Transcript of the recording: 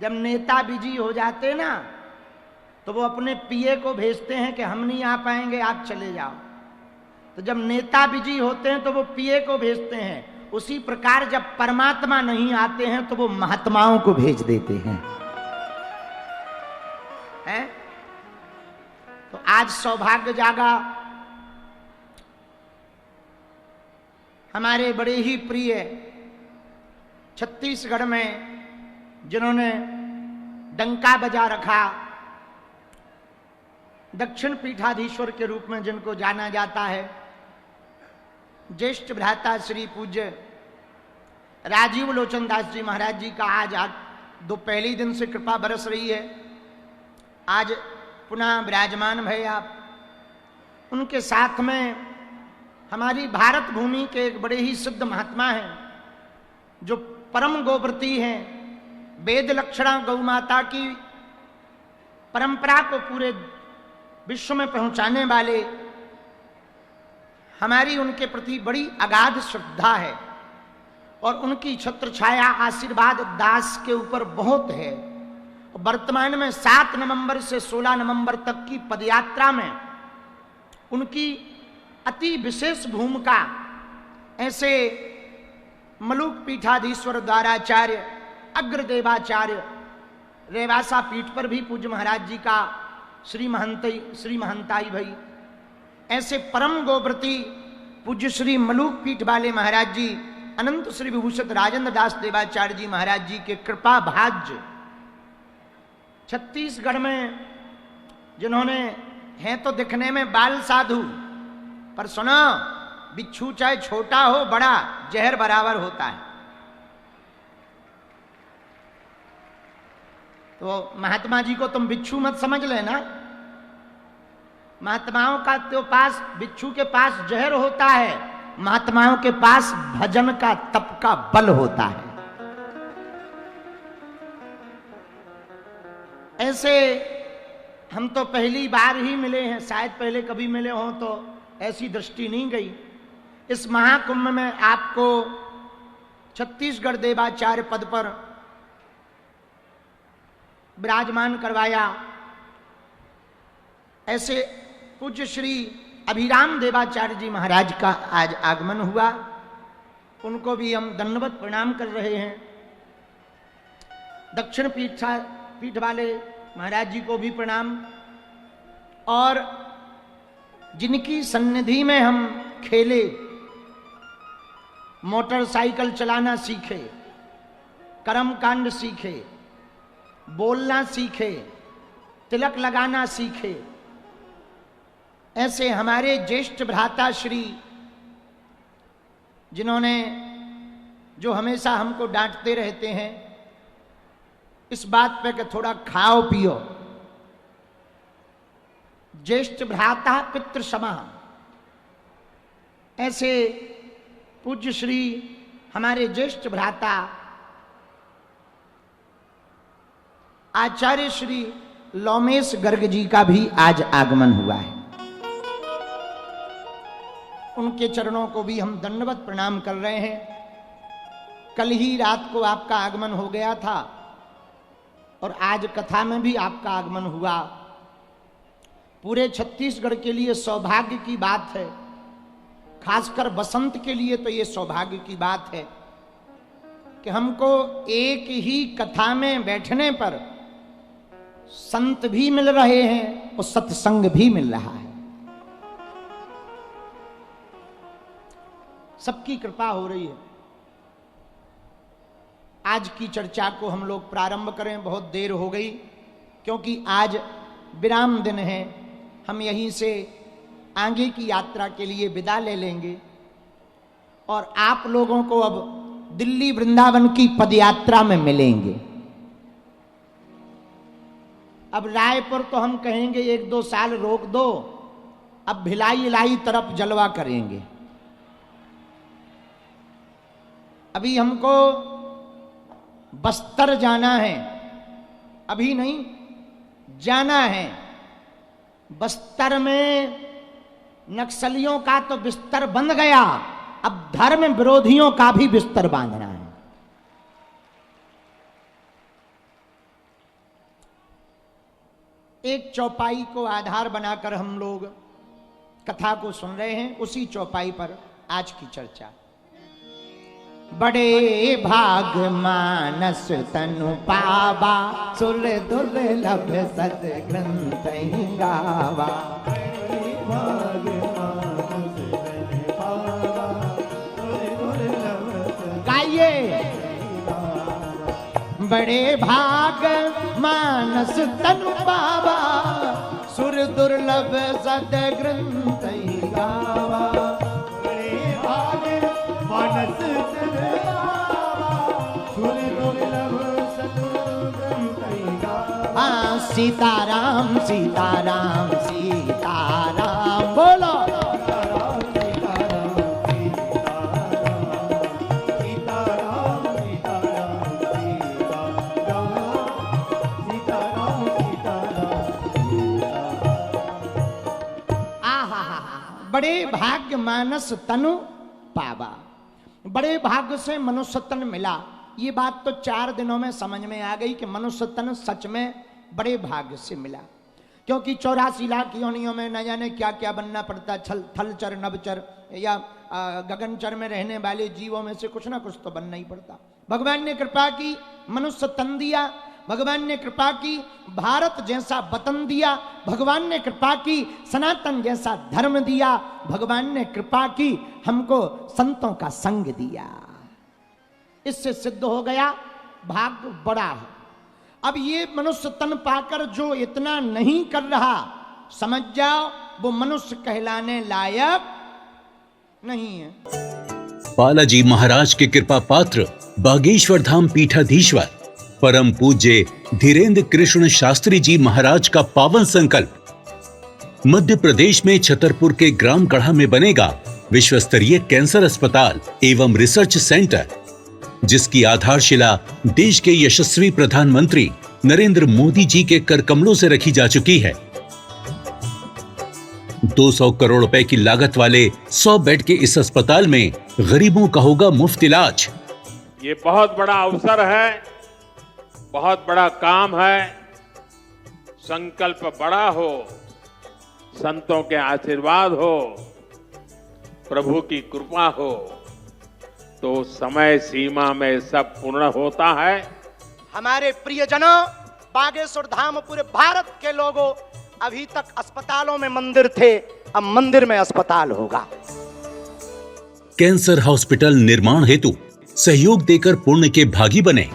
जब नेता बिजी हो जाते ना तो वो अपने पीए को भेजते हैं कि हम नहीं आ पाएंगे, आप चले जाओ। तो जब नेता बिजी होते हैं तो वो पीए को भेजते हैं। उसी प्रकार जब परमात्मा नहीं आते हैं तो वो महात्माओं को भेज देते हैं। हैं? तो आज सौभाग्य जागा हमारे बड़े ही प्रिय छत्तीसगढ़ में जिन्होंने डंका बजा रखा, दक्षिण पीठाधीश्वर के रूप में जिनको जाना जाता है, ज्येष्ठ भ्राता श्री पूज्य राजीव लोचन दास जी महाराज जी का आज दो पहले दिन से कृपा बरस रही है। आज पुनः विराजमान भय आप। उनके साथ में हमारी भारत भूमि के एक बड़े ही सिद्ध महात्मा हैं जो परम गोव्रती हैं, वेद लक्षणा गौ माता की परंपरा को पूरे विश्व में पहुंचाने वाले। हमारी उनके प्रति बड़ी अगाध श्रद्धा है और उनकी छत्र छाया आशीर्वाद दास के ऊपर बहुत है। वर्तमान में 7 नवंबर से 16 नवंबर तक की पदयात्रा में उनकी अति विशेष भूमिका ऐसे मलुक पीठाधीश्वर द्वाराचार्य अग्रदेवाचार्य रेवासा पीठ पर भी पूज्य महाराज जी का श्री महंताई भाई, ऐसे परम गोव्रती पूज्य श्री मलुक पीठ वाले महाराज जी अनंत श्री विभूषित राजेंद्र दास देवाचार्य जी महाराज जी के कृपा भाज्य छत्तीसगढ़ में जिन्होंने हैं तो दिखने में बाल साधु, पर सुनो बिच्छू चाहे छोटा हो बड़ा जहर बराबर होता है। तो महात्मा जी को तुम बिच्छू मत समझ लेना। महात्माओं का तो पास बिच्छू के पास जहर होता है, महात्माओं के पास भजन का तप का बल होता है। ऐसे हम तो पहली बार ही मिले हैं, शायद पहले कभी मिले हों तो ऐसी दृष्टि नहीं गई। इस महाकुंभ में आपको छत्तीसगढ़ देवाचार्य पद पर विराजमान करवाया। ऐसे पूज्य श्री अभिराम देवाचार्य जी महाराज का आज आगमन हुआ, उनको भी हम दंडवत प्रणाम कर रहे हैं। दक्षिण पीठ वाले महाराज जी को भी प्रणाम। और जिनकी सन्निधि में हम खेले, मोटरसाइकिल चलाना सीखे, कर्मकांड सीखे, बोलना सीखे, तिलक लगाना सीखे, ऐसे हमारे ज्येष्ठ भ्राता श्री जिन्होंने जो हमेशा हमको डांटते रहते हैं इस बात पे कि थोड़ा खाओ पियो, ज्येष्ठ भ्राता पितृ समा, ऐसे पूज्य श्री हमारे ज्येष्ठ भ्राता आचार्य श्री लोमेश गर्ग जी का भी आज आगमन हुआ है। उनके चरणों को भी हम दंडवत प्रणाम कर रहे हैं। कल ही रात को आपका आगमन हो गया था और आज कथा में भी आपका आगमन हुआ। पूरे छत्तीसगढ़ के लिए सौभाग्य की बात है, खासकर बसंत के लिए तो ये सौभाग्य की बात है कि हमको एक ही कथा में बैठने पर संत भी मिल रहे हैं और सत्संग भी मिल रहा है। सबकी कृपा हो रही है। आज की चर्चा को हम लोग प्रारंभ करें, बहुत देर हो गई क्योंकि आज विराम दिन है। हम यहीं से आगे की यात्रा के लिए विदा ले लेंगे और आप लोगों को अब दिल्ली वृंदावन की पदयात्रा में मिलेंगे। अब रायपुर तो हम कहेंगे 1-2 साल रोक दो, अब भिलाई इलाई तरफ जलवा करेंगे। अभी हमको बस्तर जाना है, अभी नहीं जाना है। बस्तर में नक्सलियों का तो बिस्तर बंध गया, अब धर्म विरोधियों का भी बिस्तर बांधना है। एक चौपाई को आधार बनाकर हम लोग कथा को सुन रहे हैं, उसी चौपाई पर आज की चर्चा। बड़े भाग मानस तनु पावा, सुर दुर्लभ सद्ग्रंथ गावा। गाइए। बड़े भाग मानस तनु पावा, सुर दुर्लभ सद्ग्रंथ गावा। बड़े भाग मानस तनु पावा, सुर दुर्लभ सद्ग्रंथ गावा। सीताराम सीताराम सीताराम बोलो। बड़े भाग्य मानस तनु पावा, बड़े भाग्य से मनुष्य तन मिला। ये बात तो 4 दिनों में समझ में आ गई कि मनुष्य तन सच में बड़े भाग्य से मिला, क्योंकि 84 लाख योनियों में न जाने क्या क्या बनना पड़ता, थलचर नभचर या गगनचर में रहने वाले जीवों में से कुछ ना कुछ तो बनना ही पड़ता। भगवान ने कृपा की, मनुष्य तन दिया। भगवान ने कृपा की, भारत जैसा वतन दिया। भगवान ने कृपा की, सनातन जैसा धर्म दिया। भगवान ने कृपा की, हमको संतों का संग दिया। इससे सिद्ध हो गया भाग्य बड़ा है। अब ये मनुष्य तन पाकर जो इतना नहीं कर रहा, समझ जाओ वो मनुष्य कहलाने लायक नहीं है। बालाजी महाराज के कृपा पात्र बागेश्वर धाम पीठाधीश्वर परम पूज्य धीरेन्द्र कृष्ण शास्त्री जी महाराज का पावन संकल्प। मध्य प्रदेश में छतरपुर के ग्राम गढ़ा में बनेगा विश्व स्तरीय कैंसर अस्पताल एवं रिसर्च सेंटर, जिसकी आधारशिला देश के यशस्वी प्रधानमंत्री नरेंद्र मोदी जी के कर कमलों से रखी जा चुकी है। 200 करोड़ रुपए की लागत वाले 100 बेड के इस अस्पताल में गरीबों का होगा मुफ्त इलाज। ये बहुत बड़ा अवसर है, बहुत बड़ा काम है। संकल्प बड़ा हो, संतों के आशीर्वाद हो, प्रभु की कृपा हो, तो समय सीमा में सब पूर्ण होता है। हमारे प्रियजनों, बागेश्वर धाम पूरे भारत के लोगों, अभी तक अस्पतालों में मंदिर थे, अब मंदिर में अस्पताल होगा। कैंसर हॉस्पिटल निर्माण हेतु सहयोग देकर पुण्य के भागी बने।